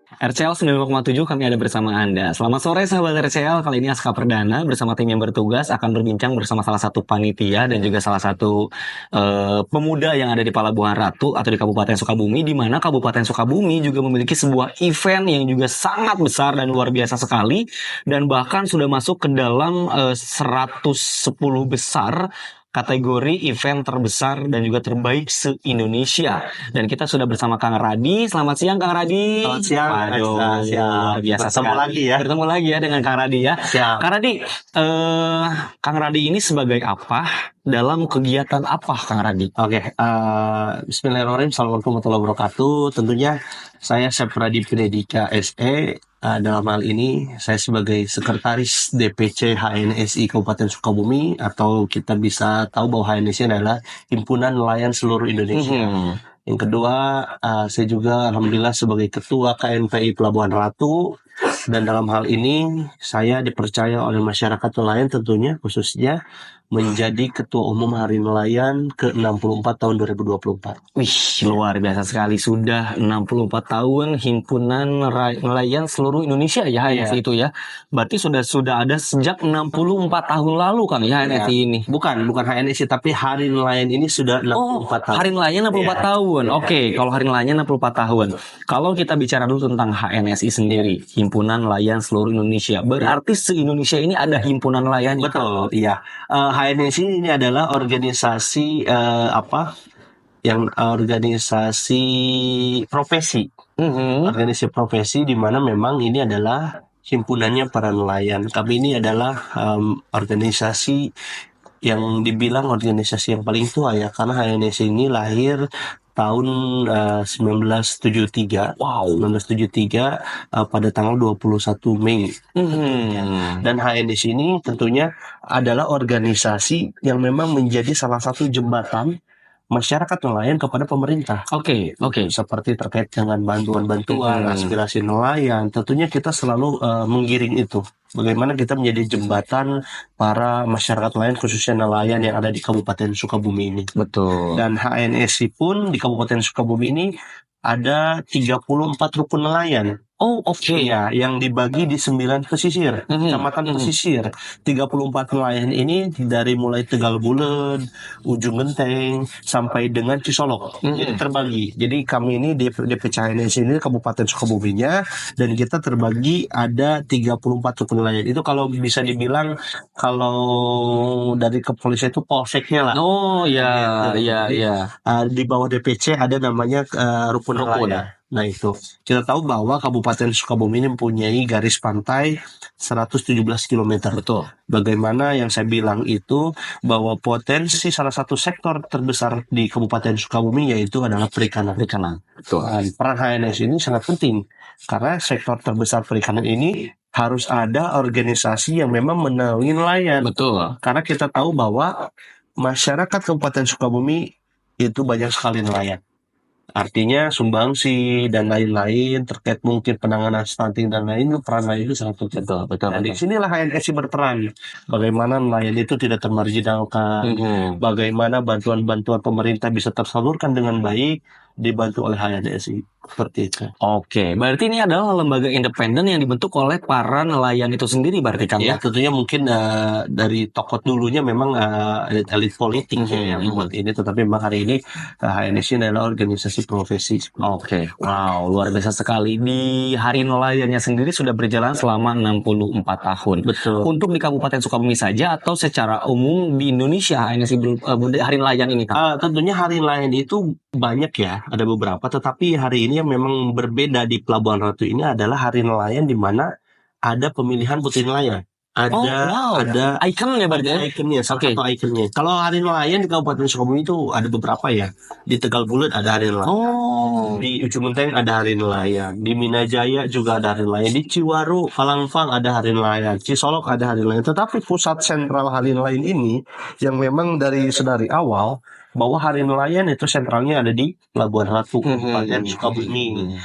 RCL 95,7 kami ada bersama Anda. Selamat sore sahabat RCL, kali ini Aska Perdana bersama tim yang bertugas akan berbincang bersama salah satu panitia dan juga salah satu pemuda yang ada di Pelabuhan Ratu atau di Kabupaten Sukabumi, di mana Kabupaten Sukabumi juga memiliki sebuah event yang juga sangat besar dan luar biasa sekali, dan bahkan sudah masuk ke dalam 110 besar kategori event terbesar dan juga terbaik se-Indonesia. Dan kita sudah bersama Kang Radi. Selamat siang Kang Radi. Selamat siang. Waduh, siang. biasa Bertemu sekali. lagi ya. Bertemu lagi ya dengan Kang Radi ya. Siap. Kang Radi, Kang Radi ini sebagai apa? Dalam kegiatan apa Kang Radi? Oke, Bismillahirrahmanirrahim. Assalamualaikum warahmatullahi wabarakatuh. Tentunya saya Chef Radi Pinedika SE. Dalam hal ini saya sebagai Sekretaris DPC HNSI Kabupaten Sukabumi, atau kita bisa tahu bahwa HNSI adalah Himpunan Nelayan Seluruh Indonesia. Yang kedua, saya juga alhamdulillah sebagai Ketua KNPI Pelabuhan Ratu, dan dalam hal ini saya dipercaya oleh masyarakat nelayan tentunya, khususnya menjadi Ketua Umum Hari Nelayan ke-64 tahun 2024. Wih, luar biasa sekali. Sudah 64 tahun Himpunan Nelayan Seluruh Indonesia ya HNSI itu ya. Berarti sudah ada sejak 64 tahun lalu Kang ya HNSI ini. Bukan HNSI, tapi Hari Nelayan ini sudah 64 tahun. Hari Nelayan 64 tahun. Oke, kalau Hari Nelayan 64 tahun. Kalau kita bicara dulu tentang HNSI sendiri, Himpunan Nelayan Seluruh Indonesia. Berarti se-Indonesia ini ada himpunan nelayan. Betul, iya. HNSI ini adalah organisasi organisasi profesi. Organisasi profesi di mana memang ini adalah himpunannya para nelayan. Kami ini adalah organisasi yang dibilang organisasi yang paling tua ya, karena HNSI ini lahir tahun 1973. Wow. 1973 pada tanggal 21 Mei. Dan HNSI ini tentunya adalah organisasi yang memang menjadi salah satu jembatan masyarakat nelayan kepada pemerintah. Oke. Seperti terkait dengan bantuan-bantuan, aspirasi nelayan, tentunya kita selalu menggiring itu. Bagaimana kita menjadi jembatan para masyarakat nelayan, khususnya nelayan yang ada di Kabupaten Sukabumi ini. Betul. Dan HNSI pun di Kabupaten Sukabumi ini ada 34 rukun nelayan. Oh, oke. Ya, yang dibagi di 9 pesisir, kecamatan pesisir. 34 nelayan ini dari mulai Tegal Bulet, Ujung Genteng, sampai dengan Cisolok. Jadi terbagi. Jadi kami ini di DPC HNSI ini Kabupaten Sukabuminya, dan kita terbagi ada 34 rukun nelayan. Itu kalau bisa dibilang, kalau dari kepolisian itu polseknya lah. Oh, iya. Di bawah DPC ada namanya rukun nelayan. Nah itu, kita tahu bahwa Kabupaten Sukabumi ini mempunyai garis pantai 117 km. Betul. Bagaimana yang saya bilang itu, bahwa potensi salah satu sektor terbesar di Kabupaten Sukabumi yaitu adalah perikanan. Betul. Dan peran HNSI ini sangat penting, karena sektor terbesar perikanan ini harus ada organisasi yang memang menaungi nelayan. Betul. Karena kita tahu bahwa masyarakat Kabupaten Sukabumi itu banyak sekali nelayan. Artinya sumbangsi dan lain-lain terkait mungkin penanganan stunting dan lain, peran nelayan itu sangat penting. Betul. Dan di sinilah HNSI berperan. Bagaimana nelayan itu tidak termarginalkan, bagaimana bantuan-bantuan pemerintah bisa tersalurkan dengan baik, dibantu oleh HNSI. Seperti itu. Oke, berarti ini adalah lembaga independen yang dibentuk oleh para nelayan itu sendiri berarti kan Ya, ya? tentunya mungkin dari tokoh dulunya memang elit politik yang membuat ini, tetapi memang hari ini HNSI adalah organisasi profesi. Oke, wow, luar biasa sekali. Di Hari Nelayannya sendiri sudah berjalan selama 64 tahun. Betul. Untuk di Kabupaten Sukabumi saja atau secara umum di Indonesia HNSI Hari Nelayan ini kan? Tentunya Hari Nelayan itu banyak ya, ada beberapa, tetapi hari ini yang memang berbeda di Pelabuhan Ratu ini adalah Hari Nelayan di mana ada pemilihan putri nelayan. Ada ikonnya berarti ya? ikonnya, salah satu ikonnya. Kalau Hari Nelayan di Kabupaten Sukabumi itu ada beberapa ya. Di Tegal Bulet ada Hari Nelayan. Di Ujung Genteng ada Hari Nelayan. Di Minajaya juga ada Hari Nelayan. Di Ciwaru, Palangfang ada Hari Nelayan. Cisolok ada Hari Nelayan. Tetapi pusat sentral Hari Nelayan ini yang memang dari sedari awal bahwa Hari Nelayan itu sentralnya ada di Pelabuhan Ratu, Kabupaten Sukabumi.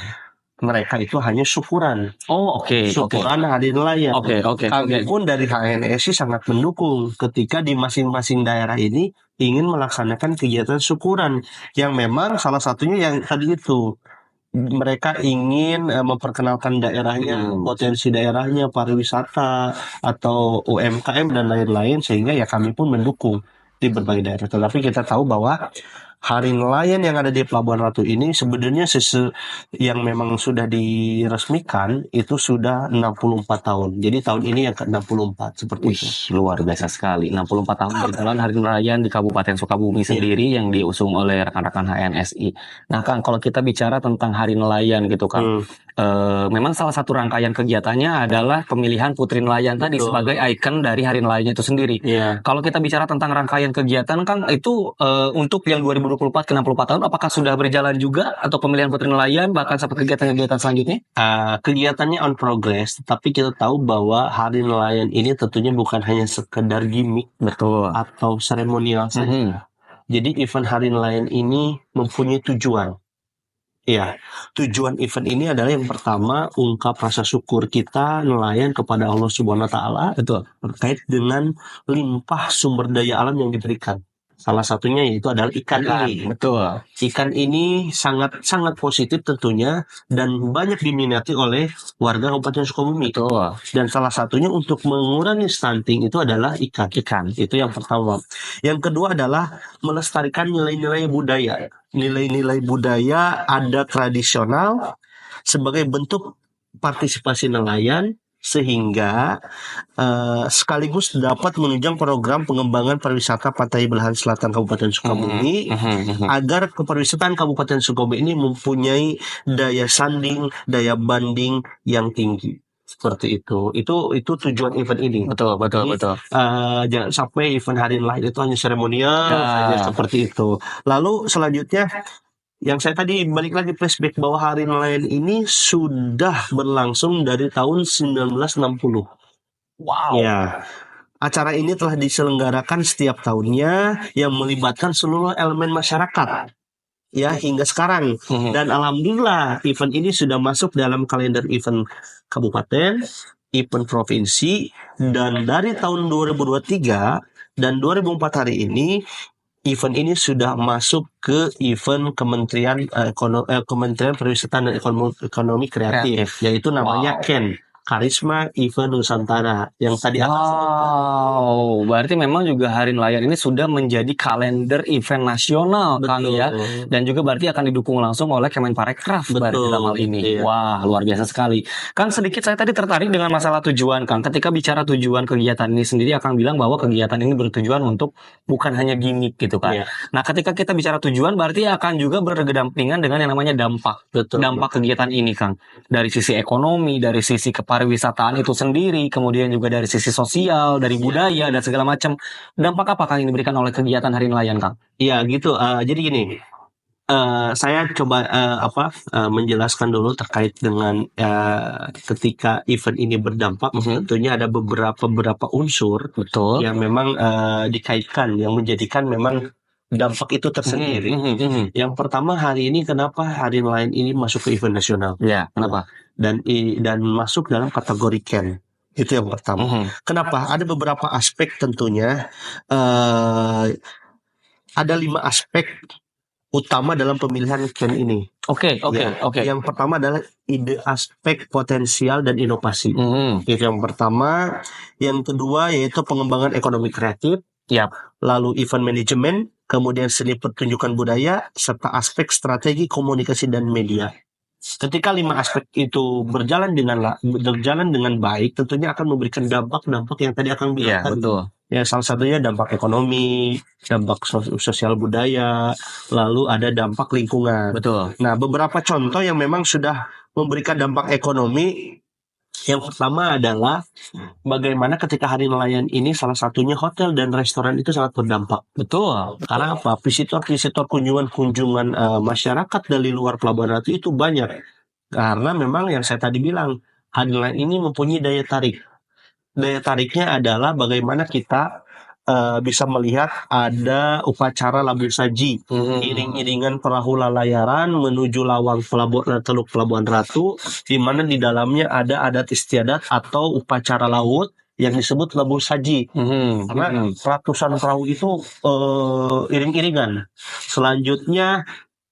Mereka itu hanya syukuran. Syukuran Hari Nelayan. Kami pun dari HNSI sangat mendukung ketika di masing-masing daerah ini ingin melaksanakan kegiatan syukuran, yang memang salah satunya yang tadi itu mereka ingin memperkenalkan daerahnya, potensi daerahnya, pariwisata atau UMKM dan lain-lain, sehingga ya kami pun mendukung di berbagai daerah. Tetapi kita tahu bahwa Hari Nelayan yang ada di Pelabuhan Ratu ini sebenarnya yang memang sudah diresmikan itu sudah 64 tahun. Jadi tahun ini yang ke-64 seperti Wih, itu. luar biasa sekali. 64 tahun berjalan Hari Nelayan di Kabupaten Sukabumi sendiri yang diusung oleh rekan-rekan HNSI. Nah, Kang, kalau kita bicara tentang Hari Nelayan gitu, Kang. Memang salah satu rangkaian kegiatannya adalah pemilihan Putri Nelayan tadi Betul. sebagai ikon dari Hari Nelayan itu sendiri. Iya. Kalau kita bicara tentang rangkaian kegiatan, Kang, itu untuk yang 2024 ke 64 tahun, apakah sudah berjalan juga atau pemilihan Putri Nelayan bahkan sampai kegiatan-kegiatan selanjutnya? Kegiatannya on progress, tapi kita tahu bahwa Hari Nelayan ini tentunya bukan hanya sekedar gimmick Betul. atau seremonial saja. Jadi event Hari Nelayan ini mempunyai tujuan. Ya, tujuan event ini adalah yang pertama ungkap rasa syukur kita nelayan kepada Allah Subhanahu wa taala Betul. terkait dengan limpah sumber daya alam yang diberikan. Salah satunya yaitu adalah ikan ini. Betul. Ikan ini sangat positif tentunya dan banyak diminati oleh warga Kabupaten Sukabumi. Betul. Dan salah satunya untuk mengurangi stunting itu adalah ikan. Itu yang pertama. Yang kedua adalah melestarikan nilai-nilai budaya. Nilai-nilai budaya adat tradisional sebagai bentuk partisipasi nelayan sehingga sekaligus dapat menunjang program pengembangan pariwisata Pantai Belahan Selatan Kabupaten Sukabumi agar kepariwisataan Kabupaten Sukabumi ini mempunyai daya sanding, daya banding yang tinggi. Seperti itu. Itu tujuan event ini. Betul. Jangan sampai event Hari Nelayan itu hanya seremonial saja seperti itu. Lalu selanjutnya yang saya tadi balik lagi flashback bahwa Hari Nelayan ini sudah berlangsung dari tahun 1960. Wow. Ya. Acara ini telah diselenggarakan setiap tahunnya yang melibatkan seluruh elemen masyarakat. Ya, hingga sekarang. Dan alhamdulillah event ini sudah masuk dalam kalender event kabupaten, event provinsi, dan dari tahun 2023 dan 2004 hari ini event ini sudah masuk ke event Kementerian Pariwisata dan Ekonomi Kreatif, yaitu namanya KEN, Karisma Event Nusantara yang tadi Wow, berarti memang juga Hari Nelayan ini sudah menjadi kalender event nasional, Kang ya, dan juga berarti akan didukung langsung oleh Kemenparekraf berarti dalam hal ini. Iya. Wah, luar biasa sekali. Kang, sedikit saya tadi tertarik dengan masalah tujuan, Kang. Ketika bicara tujuan kegiatan ini sendiri, akan bilang bahwa kegiatan ini bertujuan untuk bukan hanya gimmick gitu kan. Iya. Nah, ketika kita bicara tujuan, berarti akan juga berkedampingan dengan yang namanya dampak. Dampak kegiatan ini, Kang. Dari sisi ekonomi, dari sisi kepariwisataan itu sendiri, kemudian juga dari sisi sosial, dari budaya dan segala macam. Dampak apa Kang yang diberikan oleh kegiatan Hari Nelayan, Kang? Iya gitu. Jadi gini, saya coba menjelaskan dulu terkait dengan ketika event ini berdampak. Tentunya ada beberapa unsur yang memang dikaitkan, yang menjadikan memang dampak itu tersendiri. Yang pertama, hari ini kenapa Hari Nelayan ini masuk ke event nasional? Ya, kenapa? Dan masuk dalam kategori KEN. Itu yang pertama. Kenapa? Ada beberapa aspek tentunya. Ada 5 aspek utama dalam pemilihan KEN ini. Oke. Yang pertama adalah ide aspek potensial dan inovasi. Itu yang pertama. Yang kedua yaitu pengembangan ekonomi kreatif. Lalu event manajemen, kemudian seni pertunjukan budaya, serta aspek strategi komunikasi dan media. Ketika 5 aspek itu berjalan dengan baik, tentunya akan memberikan dampak yang tadi akan bilang. Betul. Ya, salah satunya dampak ekonomi, dampak sosial budaya, lalu ada dampak lingkungan. Betul. Nah, beberapa contoh yang memang sudah memberikan dampak ekonomi. Yang pertama adalah bagaimana ketika Hari Nelayan ini salah satunya hotel dan restoran itu sangat berdampak. Betul. Karena apa? Visitor kunjungan masyarakat dari luar Pelabuhan Ratu itu banyak. Karena memang yang saya tadi bilang, Hari Nelayan ini mempunyai daya tarik. Daya tariknya adalah bagaimana kita bisa melihat ada upacara labu saji, iring-iringan perahu lalayaran menuju lawang Teluk Pelabuhan Ratu, di mana di dalamnya ada adat istiadat atau upacara laut yang disebut labu saji. Karena ratusan perahu itu iring-iringan. Selanjutnya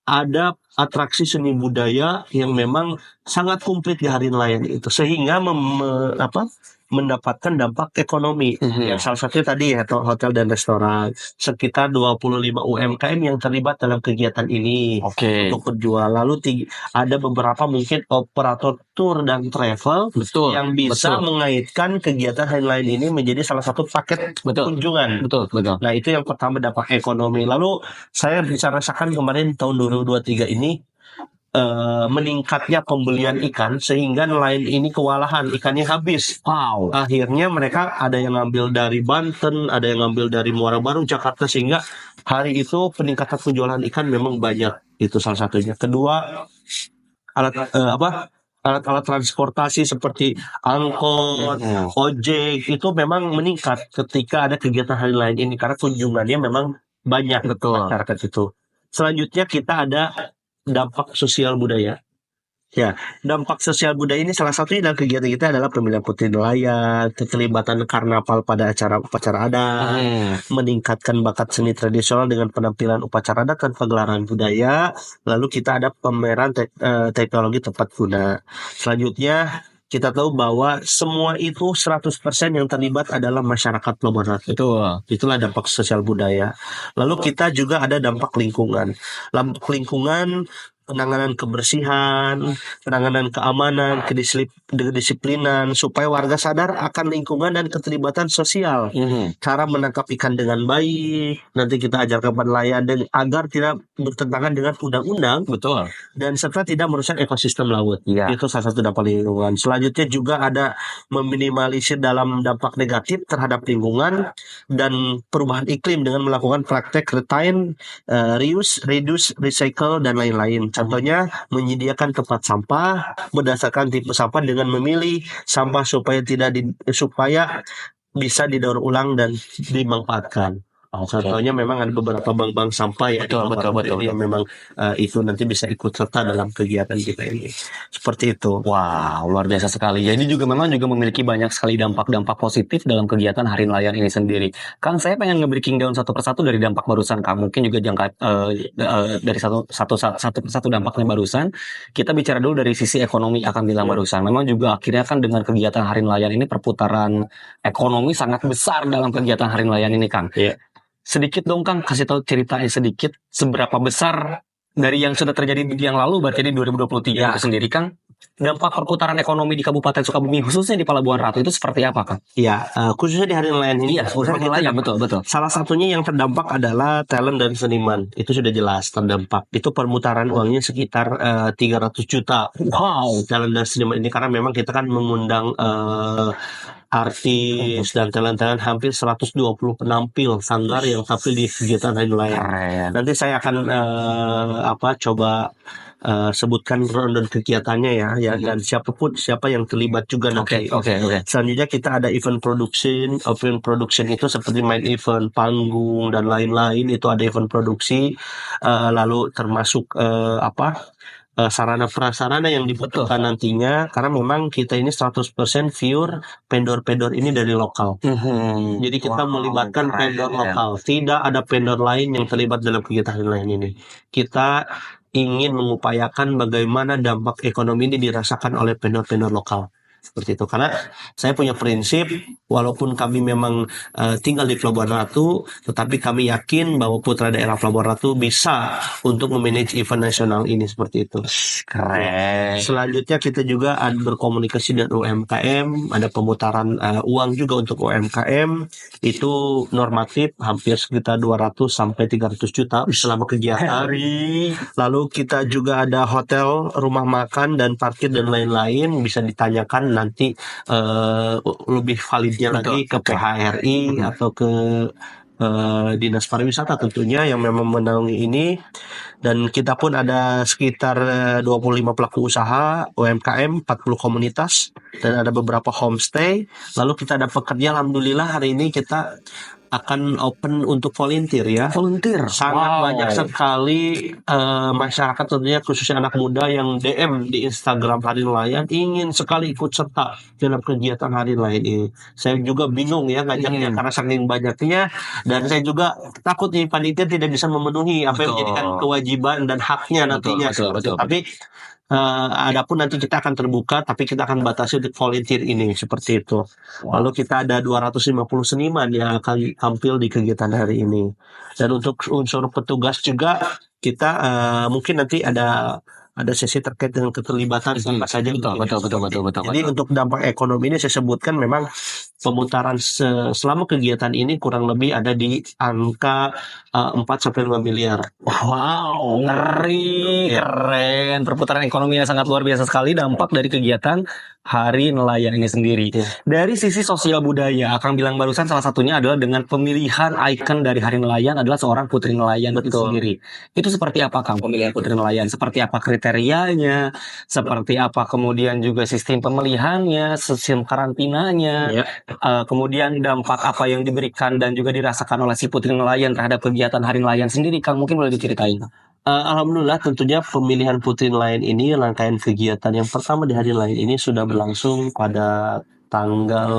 ada atraksi seni budaya yang memang sangat komplit di hari nelayan itu, sehingga mendapatkan dampak ekonomi. Yang salah satunya tadi ya, hotel dan restoran. Sekitar 25 UMKM yang terlibat dalam kegiatan ini Oke. untuk berjual. Lalu ada beberapa mungkin operator tour dan travel Betul. yang bisa betul. mengaitkan kegiatan hari lain ini menjadi salah satu paket Betul. kunjungan. Betul. Nah, itu yang pertama, dampak ekonomi. Lalu saya bisa rasakan kemarin tahun 2023 ini meningkatnya pembelian ikan, sehingga nelayan ini kewalahan, ikannya habis. Wow. Akhirnya mereka ada yang ngambil dari Banten, ada yang ngambil dari Muara Baru, Jakarta, sehingga hari itu peningkatan penjualan ikan memang banyak. Itu salah satunya. Kedua, alat-alat transportasi seperti angkot, ojek itu memang meningkat ketika ada kegiatan hari lain ini, karena kunjungannya memang banyak. Betul. Masyarakat itu. Selanjutnya kita ada dampak sosial budaya. Ya, dampak sosial budaya ini salah satunya dalam kegiatan kita adalah pemilihan putri nelayan, keterlibatan karnaval pada upacara adat, meningkatkan bakat seni tradisional dengan penampilan upacara adat dan pagelaran budaya. Lalu kita ada pameran teknologi tepat guna. Selanjutnya kita tahu bahwa semua itu 100% yang terlibat adalah masyarakat Pelabuhan Ratu. Itulah dampak sosial budaya. Lalu kita juga ada dampak lingkungan. Dampak lingkungan, penanganan kebersihan, penanganan keamanan, kedisiplinan, supaya warga sadar akan lingkungan dan keterlibatan sosial. Cara menangkap ikan dengan baik, nanti kita ajarkan pada nelayan agar tidak bertentangan dengan undang-undang. Betul. Dan serta tidak merusak ekosistem laut. Itu salah satu dampak lingkungan. Selanjutnya juga ada meminimalisir dalam dampak negatif terhadap lingkungan dan perubahan iklim dengan melakukan praktek retain, reuse, reduce, recycle, dan lain-lain. Contohnya menyediakan tempat sampah berdasarkan tipe sampah dengan memilih sampah supaya bisa didaur ulang dan dimanfaatkan. Contohnya memang ada beberapa bank sampah ya, Betul. yang memang itu nanti bisa ikut serta dalam kegiatan kita ini. Seperti itu. Wow, luar biasa sekali. Jadi juga memiliki banyak sekali dampak-dampak positif dalam kegiatan Hari Nelayan ini sendiri. Kang, saya pengen nge-breaking down satu persatu dari dampak barusan Kang. Mungkin juga dari satu persatu dampaknya barusan. Kita bicara dulu dari sisi ekonomi akan bilang barusan. Memang juga akhirnya kan dengan kegiatan Hari Nelayan ini perputaran ekonomi sangat besar dalam kegiatan Hari Nelayan ini, Kang. Sedikit dong Kang, kasih tahu ceritanya sedikit seberapa besar dari yang sudah terjadi di yang lalu, berarti di 2023 itu sendiri Kang, dampak perputaran ekonomi di Kabupaten Sukabumi khususnya di Pelabuhan Ratu itu seperti apa Kang? Ya, khususnya di Hari Nelayan ini. Khususnya nelayan, betul. Salah satunya yang terdampak adalah talent dan seniman. Itu sudah jelas terdampak. Itu perputaran uangnya sekitar 300 juta. Wow. Talent dan seniman ini karena memang kita kan mengundang artis dan talent-talent hampir 120 penampil sanggar yang tampil di kegiatan Hari Nelayan. Nanti saya akan coba sebutkan rundown kegiatannya ya, dan siapa yang terlibat juga nanti. Oke. Selanjutnya kita ada event production. Event production itu seperti main event, panggung dan lain-lain, itu ada event produksi. Lalu termasuk sarana prasarana yang dibutuhkan nantinya, karena memang kita ini 100% pure vendor ini dari lokal. Jadi kita melibatkan vendor lokal. Tidak ada vendor lain yang terlibat dalam kegiatan lain ini. Kita ingin mengupayakan bagaimana dampak ekonomi ini dirasakan oleh vendor-vendor lokal. Seperti itu, karena saya punya prinsip, walaupun kami memang tinggal di Pelabuhan Ratu, tetapi kami yakin bahwa putra daerah Pelabuhan Ratu bisa untuk memanage event nasional ini, seperti itu. Keren. Selanjutnya kita juga berkomunikasi dengan UMKM, ada pemutaran uang juga untuk UMKM, itu normatif hampir sekitar 200 sampai 300 juta selama kegiatan. Lalu kita juga ada hotel, rumah makan dan parkir dan lain-lain, bisa ditanyakan nanti lebih validnya lagi ke PHRI atau ke Dinas Pariwisata tentunya yang memang menaungi ini. Dan kita pun ada sekitar 25 pelaku usaha UMKM, 40 komunitas, dan ada beberapa homestay. Lalu kita ada pekerja, alhamdulillah hari ini kita akan open untuk volunteer ya. Volunteer. Sangat Wow. banyak sekali masyarakat tentunya khususnya anak muda yang DM di Instagram Hari Nelayan ingin sekali ikut serta dalam kegiatan Hari Nelayan ini. Saya juga bingung ya ngajaknya karena saking banyaknya, dan saya juga takut nih panitia tidak bisa memenuhi apa yang Betul. menjadikan kewajiban dan haknya nantinya. Betul. Tapi adapun nanti kita akan terbuka, tapi kita akan batasi untuk volunteer ini seperti itu. Lalu kita ada 250 seniman yang akan tampil di kegiatan hari ini. Dan untuk unsur petugas juga kita mungkin nanti ada sesi terkait dengan keterlibatan apa saja. Betul. Jadi untuk dampak ekonomi ini saya sebutkan memang pemutaran selama kegiatan ini kurang lebih ada di angka 4-5 miliar. Wow, ngeri, keren. Perputaran ekonominya sangat luar biasa sekali, dampak dari kegiatan Hari Nelayan ini sendiri. Dari sisi sosial budaya, Akang bilang barusan salah satunya adalah dengan pemilihan ikon dari Hari Nelayan adalah seorang putri nelayan itu sendiri. Itu seperti apa, Kang, pemilihan putri nelayan? Seperti apa kriterianya? Seperti apa kemudian juga sistem pemilihannya, sistem karantinanya? Kemudian dampak apa yang diberikan dan juga dirasakan oleh si putri nelayan terhadap kegiatan Hari Nelayan sendiri, Kang, mungkin boleh diceritain? Alhamdulillah tentunya pemilihan putri nelayan ini, rangkaian kegiatan yang pertama di Hari Nelayan ini sudah berlangsung pada tanggal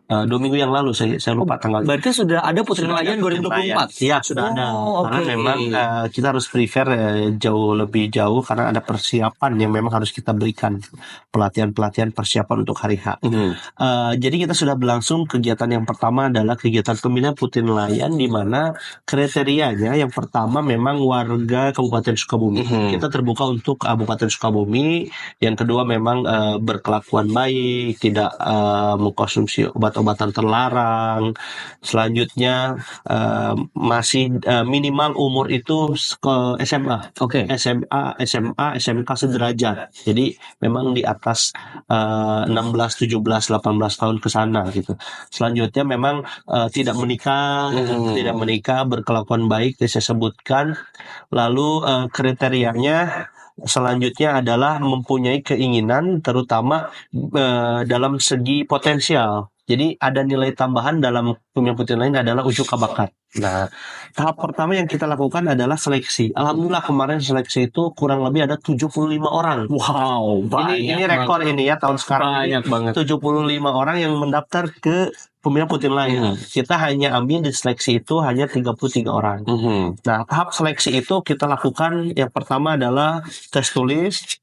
2 minggu yang lalu, saya lupa tanggal. Berarti sudah ada putri nelayan 2024? Iya, sudah ada. Karena memang kita harus prepare jauh lebih jauh karena ada persiapan yang memang harus kita berikan, pelatihan persiapan untuk hari H. Jadi kita sudah berlangsung kegiatan yang pertama adalah kegiatan pemilihan putri nelayan, di mana kriterianya yang pertama memang warga Kabupaten Sukabumi. Kita terbuka untuk Kabupaten Sukabumi. Yang kedua memang berkelakuan baik, tidak mengkonsumsi obat-obatan terlarang. Selanjutnya masih minimal umur itu ke SMA. SMA, SMK sederajat. Jadi memang di atas 16, 17, 18 tahun ke sana gitu. Selanjutnya memang tidak menikah, berkelakuan baik saya sebutkan. Lalu kriterianya selanjutnya adalah mempunyai keinginan terutama dalam segi potensial. Jadi ada nilai tambahan dalam pemilihan putri lain adalah ujuk bakat. Nah, tahap pertama yang kita lakukan adalah seleksi. Alhamdulillah kemarin seleksi itu kurang lebih ada 75 orang. Wow, ini rekor ini ya tahun sekarang. Banyak banget. 75 orang yang mendaftar ke pemilihan putri lain. Kita hanya ambil di seleksi itu hanya 33 orang. Nah, tahap seleksi itu kita lakukan yang pertama adalah tes tulis.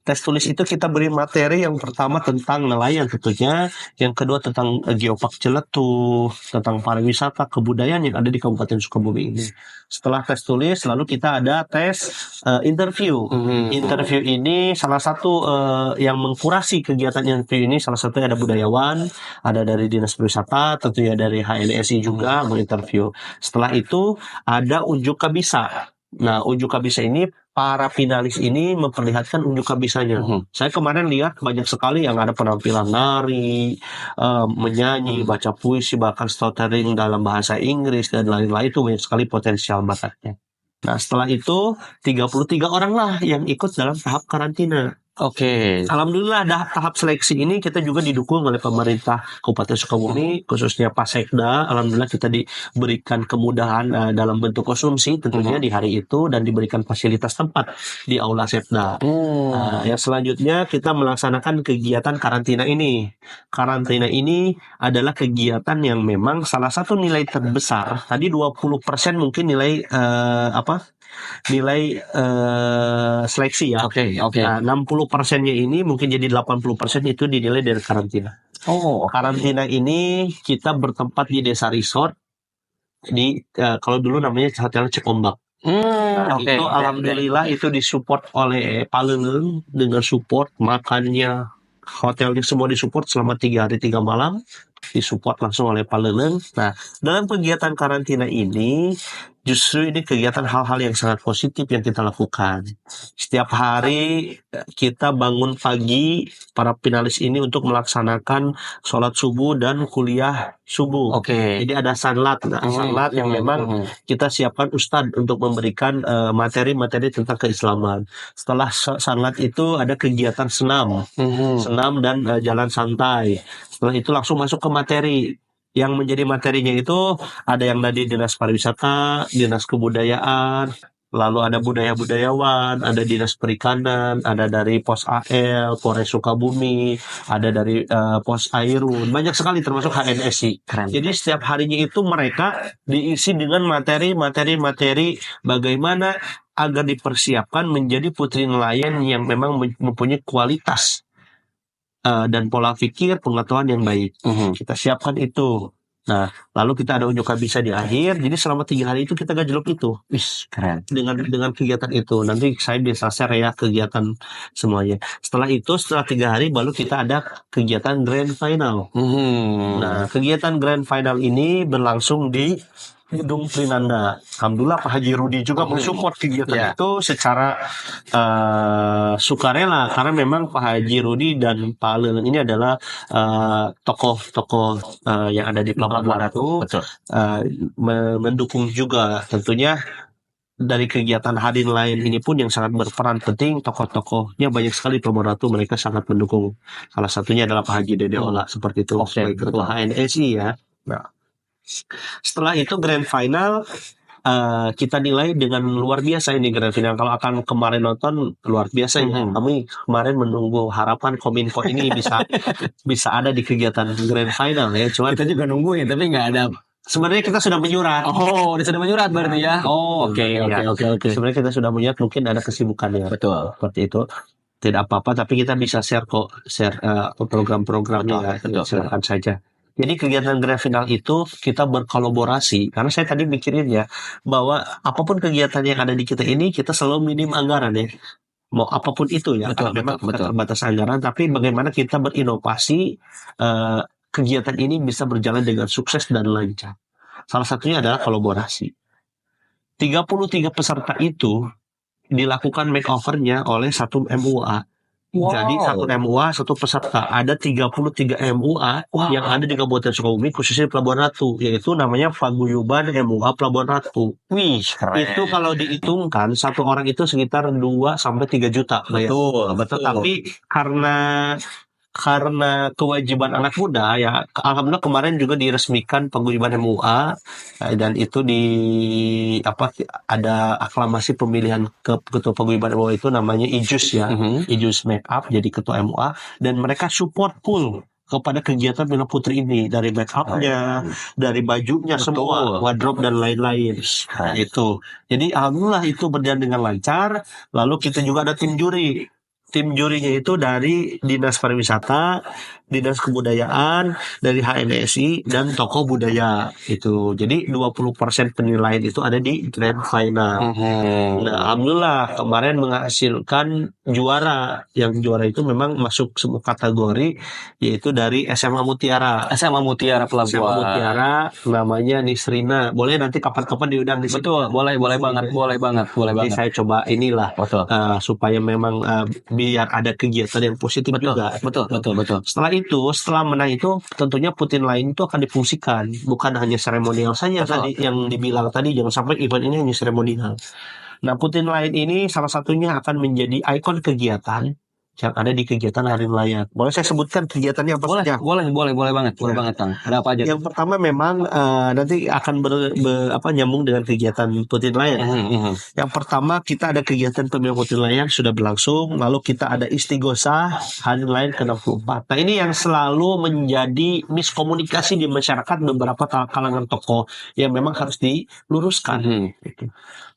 Tes tulis itu kita beri materi yang pertama tentang nelayan tentunya, yang kedua tentang geopark Ciletuh, tentang pariwisata, kebudayaan yang ada di Kabupaten Sukabumi ini. Setelah tes tulis, lalu kita ada tes interview. Interview ini salah satu yang mengkurasi kegiatan interview ini, salah satunya ada budayawan, ada dari Dinas Pariwisata, tentunya dari HNSI juga menginterview. Setelah itu ada unjuk kabisa. Nah, unjuk kabisa ini para finalis ini memperlihatkan unjuk kabisanya. Saya kemarin lihat banyak sekali yang ada penampilan nari, menyanyi, baca puisi, bahkan storytelling dalam bahasa Inggris dan lain-lain. Itu banyak sekali potensial bakatnya. Nah, setelah itu 33 orang lah yang ikut dalam tahap karantina. Alhamdulillah tahap seleksi ini kita juga didukung oleh pemerintah Kabupaten Sukabumi, khususnya Pak Sekda. Alhamdulillah kita diberikan kemudahan dalam bentuk konsumsi tentunya di hari itu, dan diberikan fasilitas tempat di Aula Sekda. Yang selanjutnya kita melaksanakan kegiatan karantina ini. Karantina ini adalah kegiatan yang memang salah satu nilai terbesar. Tadi 20% mungkin nilai seleksi ya. Nah, 60%-nya ini mungkin jadi 80% itu dinilai dari karantina. Karantina ini kita bertempat di desa resort di kalau dulu namanya Hotel Cek Ombak. Itu alhamdulillah itu disupport oleh Paleleng dengan support makannya, hotelnya semua disupport selama 3 hari 3 malam, disupport langsung oleh Paleleng. Nah, dalam kegiatan karantina ini justru ini kegiatan hal-hal yang sangat positif yang kita lakukan. Setiap hari kita bangun pagi para finalis ini untuk melaksanakan sholat subuh dan kuliah subuh. Jadi ada sanlat, sanlat yang memang kita siapkan ustadz untuk memberikan materi-materi tentang keislaman. Setelah sanlat itu ada kegiatan senam dan jalan santai. Setelah itu langsung masuk ke materi. Yang menjadi materinya itu ada yang dari Dinas Pariwisata, Dinas Kebudayaan, lalu ada budaya-budayawan, ada Dinas Perikanan, ada dari Pos AL, Polres Sukabumi, ada dari Pos Airun, banyak sekali termasuk HNSI. Keren. Jadi setiap harinya itu mereka diisi dengan materi bagaimana agar dipersiapkan menjadi putri nelayan yang memang mempunyai kualitas dan pola pikir pengetahuan yang baik. Kita siapkan itu. Nah, lalu kita ada unjuk bisa di akhir. Jadi selama 3 hari itu kita gajlok itu. Keren. Dengan kegiatan itu. Nanti saya bisa share ya kegiatan semuanya. Setelah 3 hari baru kita ada kegiatan grand final. Nah, kegiatan grand final ini berlangsung di Gedung Trinanda. Alhamdulillah Pak Haji Rudi juga mensupport kegiatan itu secara sukarela, karena memang Pak Haji Rudi dan Pak Leleng ini adalah tokoh-tokoh yang ada di Pelabuhan Ratu, mendukung juga tentunya. Dari kegiatan hari nelayan ini pun yang sangat berperan penting, tokoh-tokohnya banyak sekali Pelabuhan Ratu, mereka sangat mendukung. Salah satunya adalah Pak Haji Dede Ola seperti itu sebagai ketua HNSI ya. Nah, setelah itu grand final kita nilai dengan luar biasa ini grand final. Kalau akan kemarin nonton luar biasa ya. Kami kemarin menunggu harapan Kominfo ini bisa ada di kegiatan grand final ya. Cuma Kita juga nungguin tapi nggak ada. sebenarnya kita sudah menyurat. Sudah menyurat berarti ya. Oke. Sebenarnya kita sudah menyurat, mungkin ada kesibukannya. Betul. Seperti itu. Tidak apa-apa, tapi kita bisa share program-programnya. Silakan saja. Jadi kegiatan grand final itu kita berkolaborasi, karena saya tadi mikirin ya bahwa apapun kegiatan yang ada di kita ini, kita selalu minim anggaran ya, mau apapun itu ya. Memang terbatas anggaran, tapi bagaimana kita berinovasi kegiatan ini bisa berjalan dengan sukses dan lancar. Salah satunya adalah kolaborasi. 33 peserta itu dilakukan makeovernya oleh satu MUA. Jadi satu MUA, satu peserta. Ada 33 MUA yang ada di Kabupaten Sukabumi, khususnya Pelabuhan Ratu, yaitu namanya Paguyuban MUA Pelabuhan Ratu. Wih, keren. Itu kalau dihitungkan satu orang itu sekitar 2-3 juta. Betul. Tapi karena kewajiban anak muda ya, alhamdulillah kemarin juga diresmikan Paguyuban MUA dan itu ada aklamasi pemilihan ke ketua Paguyuban MUA itu namanya Ijus ya, Ijus Make Up jadi ketua MUA, dan mereka support full kepada kegiatan Bina Putri ini, dari make up-nya, dari bajunya, semua wardrobe dan lain-lain. Itu. Jadi alhamdulillah itu berjalan dengan lancar. Lalu kita juga ada tim juri. Tim jurinya itu dari Dinas Pariwisata, Dinas Kebudayaan, dari HNSI, dan tokoh budaya itu. Jadi 20% penilaian itu ada di grand final. Nah, alhamdulillah kemarin menghasilkan juara. Yang juara itu memang masuk semua kategori, yaitu dari SMA Mutiara. SMA Mutiara Pelabuhan. SMA Mutiara, namanya Nisrina. Boleh nanti kapan-kapan diundang di situ. Betul, boleh banget. Jadi saya coba inilah supaya memang biar ada kegiatan yang positif juga. Betul. Setelah menang itu tentunya putin lain itu akan difungsikan, bukan hanya seremonial saja tadi yang dibilang tadi, jangan sampai event ini hanya seremonial. Nah, putin lain ini salah satunya akan menjadi ikon kegiatan yang ada di kegiatan Hari Nelayan. Boleh saya sebutkan kegiatannya apa saja? Boleh banget Kang. Ada apa aja? Yang pertama memang nanti akan nyambung dengan kegiatan Putin Nelayan. Yang pertama kita ada kegiatan pemilihan Putin Nelayan sudah berlangsung, lalu kita ada istighosah Hari Nelayan ke-64. Nah, ini yang selalu menjadi miskomunikasi di masyarakat, beberapa kalangan tokoh yang memang harus diluruskan.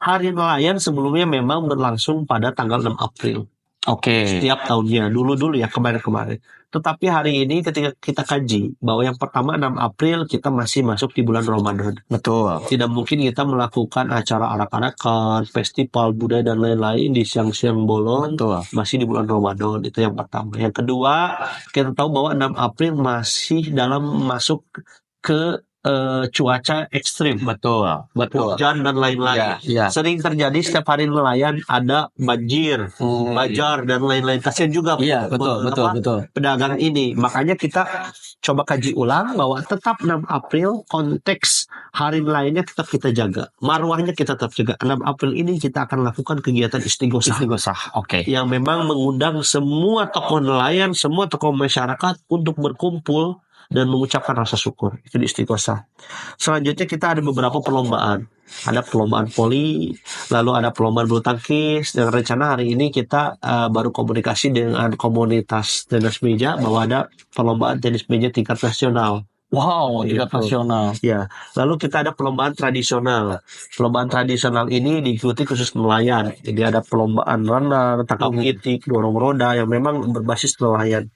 Hari Nelayan sebelumnya memang berlangsung pada tanggal 6 April. Setiap tahunnya, dulu ya, kemarin. Tetapi hari ini ketika kita kaji bahwa yang pertama 6 April kita masih masuk di bulan Ramadan. Betul. Tidak mungkin kita melakukan acara arak-arakan, festival budaya dan lain-lain di siang-siang bolong. Masih di bulan Ramadan, itu yang pertama. Yang kedua, kita tahu bahwa 6 April masih masuk ke cuaca ekstrim. Betul. Hujan dan lain-lain. Sering terjadi setiap hari nelayan ada banjir, bajar dan lain-lain. Kasian juga betul. pedagang ini. Makanya kita coba kaji ulang bahwa tetap 6 April konteks hari lainnya tetap kita jaga, marwahnya kita tetap jaga. 6 April ini kita akan lakukan kegiatan istighosah Istighosah. Oke. yang memang mengundang semua tokoh nelayan, semua tokoh masyarakat untuk berkumpul dan mengucapkan rasa syukur. Itu di istighosah. Selanjutnya kita ada beberapa perlombaan. Ada perlombaan voli, lalu ada perlombaan bulu tangkis. Dan rencana hari ini kita baru komunikasi dengan komunitas tenis meja bahwa ada perlombaan tenis meja tingkat nasional. Wow, tingkat Gitu. nasional. Ya, lalu kita ada perlombaan tradisional. Perlombaan tradisional ini diikuti khusus nelayan. Jadi ada perlombaan renang, tangkap itik, dorong roda yang memang berbasis nelayan.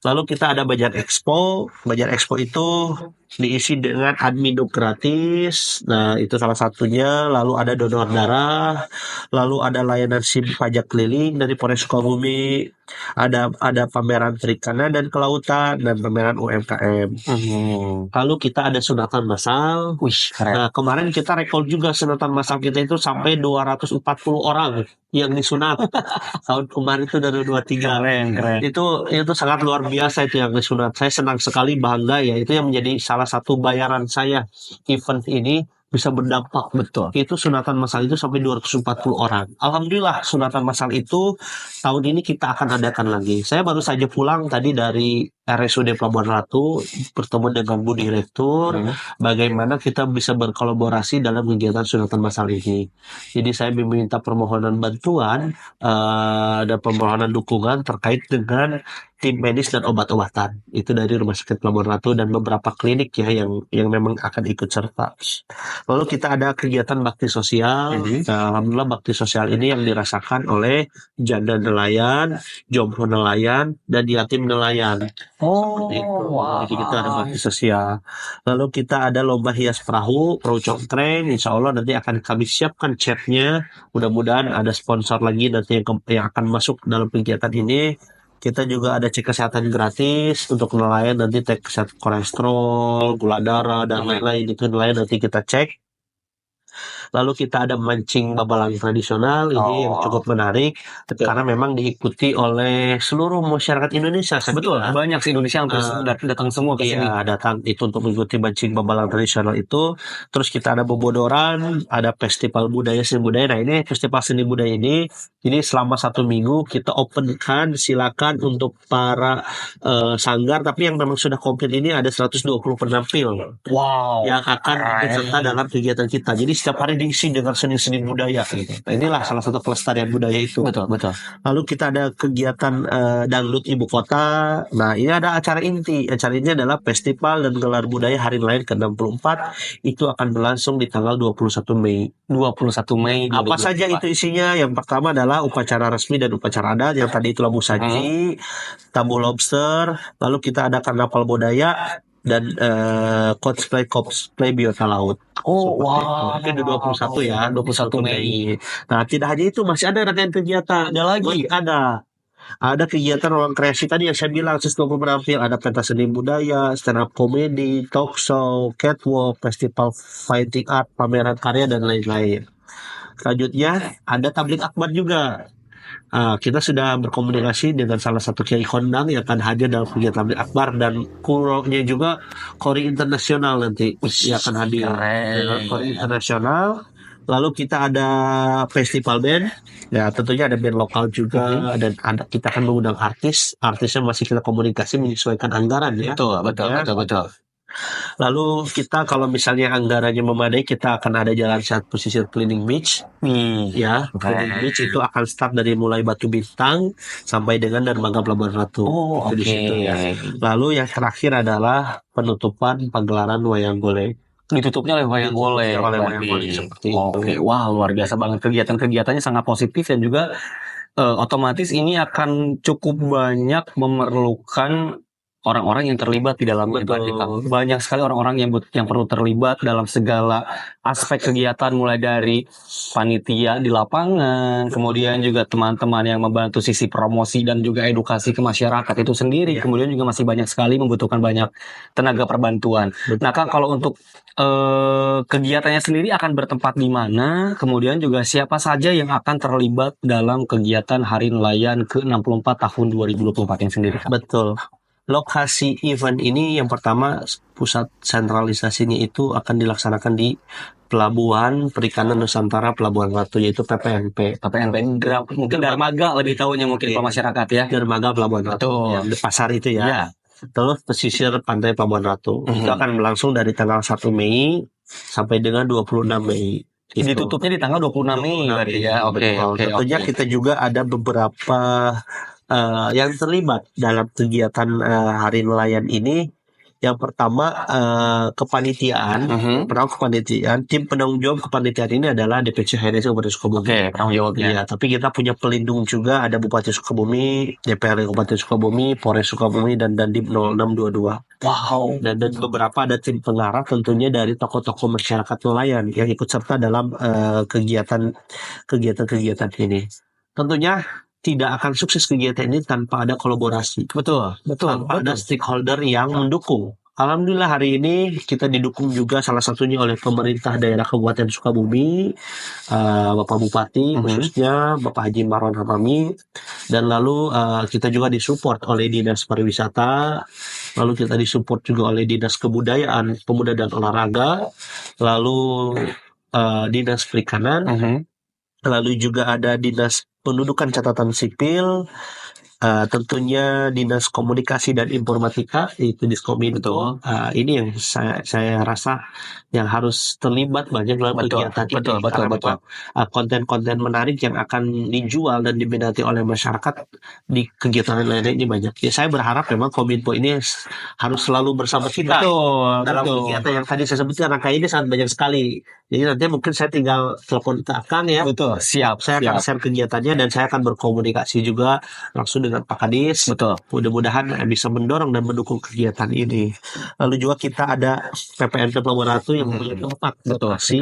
Lalu kita ada Banjar Expo. Banjar Expo itu diisi dengan adminum gratis. Nah, itu salah satunya. Lalu ada donor darah. Lalu ada layanan SIM pajak keliling dari Polres Sukabumi. Ada pameran perikanan dan kelautan dan pameran UMKM. Lalu kita ada sunatan massal. Wih, keren. Nah, kemarin kita rekor juga sunatan massal kita itu sampai 240 orang yang disunat. Tahun kemarin itu dari 23. Keren. Itu sangat luar biasa itu yang disunat. Saya senang sekali, bangga ya. Itu yang menjadi salah satu bayaran saya. Event ini bisa berdampak. Betul. Itu sunatan massal itu sampai 240 orang. Alhamdulillah sunatan massal itu tahun ini kita akan adakan lagi. Saya baru saja pulang tadi dari RSUD Pelabuhan Ratu, bertemu dengan Bu Direktur, bagaimana kita bisa berkolaborasi dalam kegiatan sunatan massal ini. Jadi saya meminta permohonan bantuan dan permohonan dukungan terkait dengan tim medis dan obat-obatan. Itu dari Rumah Sakit Pelabuhan Ratu dan beberapa klinik ya yang memang akan ikut serta. Lalu kita ada kegiatan bakti sosial. Alhamdulillah bakti sosial ini yang dirasakan oleh janda nelayan, jomblo nelayan, dan yatim nelayan. Wow. Jadi kita ada bakti sosial. Lalu kita ada lomba hias perahu congkreng. Insya Allah nanti akan kami siapkan chatnya. Mudah-mudahan ada sponsor lagi nanti yang akan masuk dalam kegiatan ini. Kita juga ada cek kesehatan gratis untuk nelayan, nanti cek kesehatan kolesterol, gula darah, dan lain-lain. Itu nelayan nanti kita cek. Lalu kita ada mancing babalang tradisional, ini yang cukup menarik. Karena memang diikuti oleh seluruh masyarakat Indonesia. Betul, banyak sih Indonesia yang datang semua ke sini. Iya, datang itu untuk mengikuti mancing babalang tradisional itu. Terus kita ada bobodoran, ada festival budaya seni budaya. Nah, ini festival seni budaya ini selama 1 minggu kita openkan, silakan untuk para sanggar. Tapi yang memang sudah komplit ini ada 120 penampil. Wow. Yang akan berserta dalam kegiatan kita. Jadi setiap hari diisi dengan seni-seni budaya. Gitu. Nah, inilah salah satu pelestarian budaya itu. Betul. Lalu kita ada kegiatan dangdut ibu kota. Nah, ini ada acara inti. Acara ini adalah festival dan gelar budaya Hari Nelayan ke-64. Itu akan berlangsung di tanggal 21 Mei. 21 Mei. Apa saja itu isinya? Yang pertama adalah upacara resmi dan upacara adat. Yang tadi itu labu saji, tabu lobster. Lalu kita ada karnaval budaya dan cosplay biota laut. Wow. Mungkin 21 ya, 21 Mei. Nah, tidak hanya itu, masih ada rangkaian kegiatan. Ada lagi. Ada kegiatan ruang kreasi tadi yang saya bilang 120 penampil. Ada pentas seni budaya, stand up comedy, talk show, catwalk, festival fighting art, pameran karya, dan lain-lain. Selanjutnya ada tablik akbar juga. Kita sudah berkomunikasi dengan salah satu kiai kondang yang akan hadir dalam kegiatan tablik akbar, dan kuronya juga kori internasional nanti yang akan hadir. Kori internasional. Lalu kita ada festival band, ya tentunya ada band lokal juga, dan kita akan mengundang artisnya masih kita komunikasi menyesuaikan anggaran ya. Betul. Lalu kita kalau misalnya anggarannya memadai, kita akan ada jalan sehat pesisir cleaning beach. Ya, cleaning beach itu akan start dari mulai Batu Bintang sampai dengan Dermaga Pelabuhan Ratu. Itu di situ ya. Lalu yang terakhir adalah penutupan pagelaran wayang golek. Ditutupnya oleh wayang golek. Seperti itu. Wah, luar biasa banget, kegiatan-kegiatannya sangat positif, dan juga otomatis ini akan cukup banyak memerlukan orang-orang yang terlibat di dalamnya. Banyak sekali orang-orang yang perlu terlibat dalam segala aspek kegiatan, mulai dari panitia di lapangan, kemudian juga teman-teman yang membantu sisi promosi dan juga edukasi ke masyarakat itu sendiri. Kemudian juga masih banyak sekali membutuhkan banyak tenaga perbantuan. Nah, Kang, kalau untuk kegiatannya sendiri akan bertempat di mana? Kemudian juga siapa saja yang akan terlibat dalam kegiatan Hari Nelayan ke-64 tahun 2024 yang sendiri, Kang? Betul. Lokasi event ini yang pertama, pusat sentralisasinya itu akan dilaksanakan di Pelabuhan Perikanan Nusantara Pelabuhan Ratu, yaitu PPNP. PPNP mungkin dermaga lebih tahunya mungkin Pak masyarakat ya. Dermaga Pelabuhan Ratu, Betul. yang di pasar itu ya. Ya. Terus pesisir pantai Pelabuhan Ratu. Itu akan berlangsung dari tanggal 1 Mei sampai dengan 26 Mei. Ditutupnya di tanggal 26 Mei berarti ya. Oke. Tentunya kita juga ada beberapa yang terlibat dalam kegiatan Hari Nelayan ini. Yang pertama kepanitiaan, tim penanggung jawab kepanitiaan ini adalah DPC HRD Kabupaten Sukabumi. Oke, penanggung jawabnya. Ya, tapi kita punya pelindung juga, ada Bupati Sukabumi, DPRD Kabupaten Sukabumi, Polres Sukabumi, dan Dandim 0622. Wow. Dan beberapa ada tim pengarah tentunya dari tokoh-tokoh masyarakat nelayan yang ikut serta dalam kegiatan ini. Tentunya tidak akan sukses kegiatan ini tanpa ada kolaborasi. Betul. Tanpa ada stakeholder yang mendukung. Alhamdulillah hari ini kita didukung juga salah satunya oleh pemerintah daerah Kabupaten Sukabumi, Bapak Bupati khususnya Bapak Haji Marwan Hamami, dan lalu kita juga disupport oleh Dinas Pariwisata, lalu kita disupport juga oleh Dinas Kebudayaan, Pemuda dan Olahraga, lalu Dinas Perikanan, lalu juga ada Dinas Pendudukan Catatan Sipil, tentunya Dinas Komunikasi dan Informatika, itu Diskominfo. Ini yang saya rasa yang harus terlibat banyak dalam kegiatan ini. Betul. Konten-konten menarik yang akan dijual dan diminati oleh masyarakat di kegiatan lain ini banyak. Ya, saya berharap memang Kominfo ini harus selalu bersama kita dalam kegiatan yang tadi saya sebutkan. Angka ini sangat banyak sekali. Jadi nanti mungkin saya tinggal telepon ke Akang ya. Betul, siap. Saya akan share kegiatannya dan saya akan berkomunikasi juga langsung dengan Pak Kadis. Betul. Mudah-mudahan bisa mendorong dan mendukung kegiatan ini. Lalu juga kita ada PPNP Pelabuhan Ratu yang punya tempat lokasi.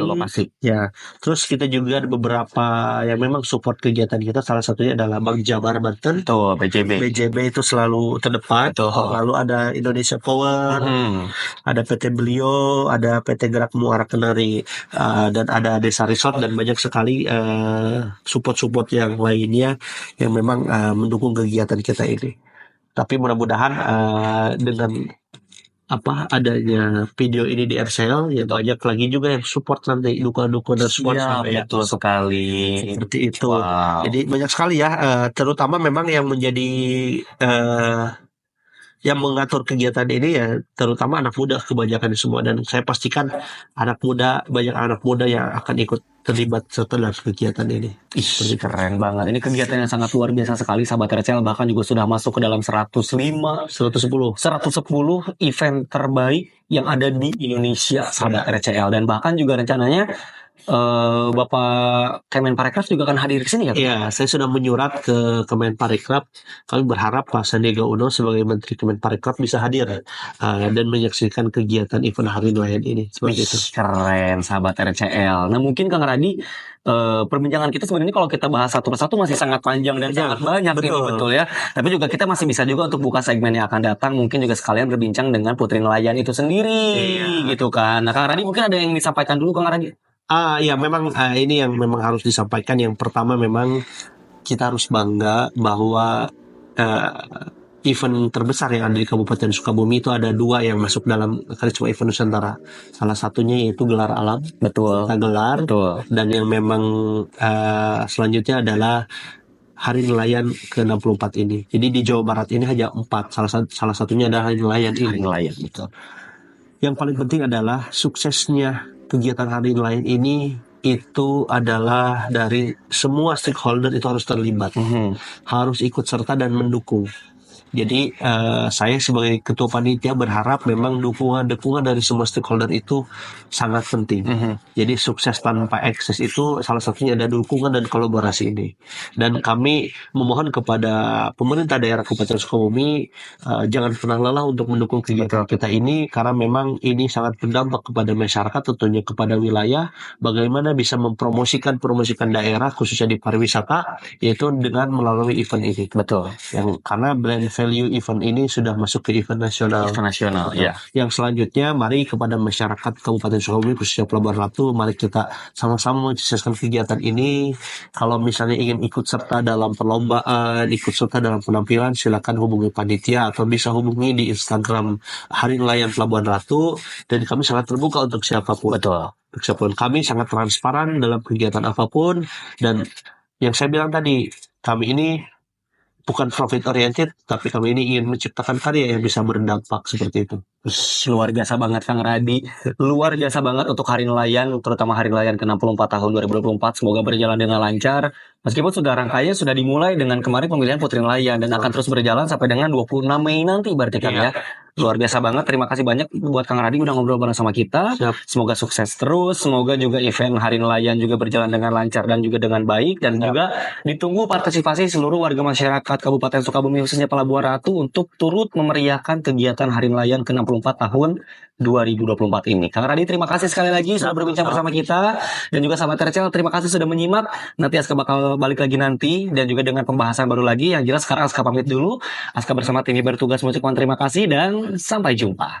Ya. Terus kita juga ada beberapa yang memang support kegiatan kita. Salah satunya adalah Bank Jabar Banten. Tuh, BJB. BJB itu selalu terdepan. Lalu ada Indonesia Power, ada PT Belio, ada PT Gerak Muara Kenari, dan ada Desa Resort, dan banyak sekali support-support yang lainnya yang memang mendukung kegiatan kita ini. Tapi mudah-mudahan dengan adanya video ini di RCL, ya banyak lagi juga yang support nanti, dukungan dan support sampai betul sekali. Seperti itu. Jadi banyak sekali ya, terutama memang yang menjadi yang mengatur kegiatan ini ya terutama anak muda kebanyakan semua, dan saya pastikan banyak anak muda yang akan ikut terlibat setelah kegiatan ini. Keren banget. Ini kegiatan yang sangat luar biasa sekali sahabat RCL, bahkan juga sudah masuk ke dalam 110 event terbaik yang ada di Indonesia sahabat RCL, dan bahkan juga rencananya Bapak Kemenparekraf juga akan hadir ke sini ya? Iya, saya sudah menyurat ke Kemenparekraf. Kami berharap Pak Sandiaga Uno sebagai Menteri Kemenparekraf bisa hadir dan menyaksikan kegiatan event Hari Nelayan ini. Seperti itu. Keren, sahabat RCL. Nah, mungkin Kang Radi, perbincangan kita sebenarnya kalau kita bahas satu persatu masih sangat panjang dan sangat banyak. Betul ya. Tapi juga kita masih bisa juga untuk buka segmen yang akan datang, mungkin juga sekalian berbincang dengan Putri Nelayan itu sendiri, gitu kan. Nah, Kang Radi mungkin ada yang disampaikan dulu, Kang Radi. Ya memang ini yang memang harus disampaikan. Yang pertama memang kita harus bangga bahwa event terbesar yang ada di Kabupaten Sukabumi itu ada 2 yang masuk dalam karisma event Nusantara. Salah satunya yaitu gelar alam. Betul. Kita gelar. Betul. Dan yang memang selanjutnya adalah Hari Nelayan ke-64 ini. Jadi di Jawa Barat ini hanya 4. Salah satunya adalah Hari Nelayan ini. Hari Nelayan, betul. Yang paling penting adalah suksesnya kegiatan Hari Nelayan ini itu adalah dari semua stakeholder itu harus terlibat, harus ikut serta dan mendukung. Jadi saya sebagai ketua panitia berharap memang dukungan dari semua stakeholder itu sangat penting. Jadi sukses tanpa ekses itu salah satunya ada dukungan dan kolaborasi ini. Dan kami memohon kepada pemerintah daerah Kabupaten Sukabumi jangan pernah lelah untuk mendukung kegiatan kita ini, karena memang ini sangat berdampak kepada masyarakat, tentunya kepada wilayah. Bagaimana bisa mempromosikan daerah khususnya di pariwisata, yaitu dengan melalui event ini. Betul. Yang karena brand value event ini sudah masuk ke event nasional. Internasional, ya. Yang selanjutnya, mari kepada masyarakat Kabupaten Sukabumi khususnya Pelabuhan Ratu, mari kita sama-sama mensukseskan kegiatan ini. Kalau misalnya ingin ikut serta dalam perlombaan, ikut serta dalam penampilan, silakan hubungi panitia atau bisa hubungi di Instagram Hari Nelayan Pelabuhan Ratu, dan kami sangat terbuka untuk siapapun. Betul. Untuk siapapun, kami sangat transparan dalam kegiatan apapun, dan yang saya bilang tadi, kami ini bukan profit oriented, tapi kami ini ingin menciptakan karya yang bisa berdampak seperti itu. Luar biasa banget Kang Radi. Luar biasa banget untuk Hari Nelayan, terutama Hari Nelayan ke-64 tahun 2024. Semoga berjalan dengan lancar. Meskipun sudah rangkaian sudah dimulai dengan kemarin pemilihan Putri Nelayan dan akan terus berjalan sampai dengan 26 Mei nanti berarti Kang ya. Luar biasa banget. Terima kasih banyak buat Kang Radi udah ngobrol bareng sama kita. Siap. Semoga sukses terus. Semoga juga event Hari Nelayan juga berjalan dengan lancar dan juga dengan baik, dan juga ditunggu partisipasi seluruh warga masyarakat Kabupaten Sukabumi khususnya Pelabuhan Ratu untuk turut memeriahkan kegiatan Hari Nelayan ke-64 tahun 2024 ini. Kang Radi, terima kasih sekali lagi sudah berbincang bersama kita, dan juga sahabat Tercel, terima kasih sudah menyimak. Nanti Aska bakal balik lagi nanti dan juga dengan pembahasan baru lagi. Yang jelas sekarang Aska pamit dulu. Aska bersama tim yang bertugas mengucapkan terima kasih dan sampai jumpa.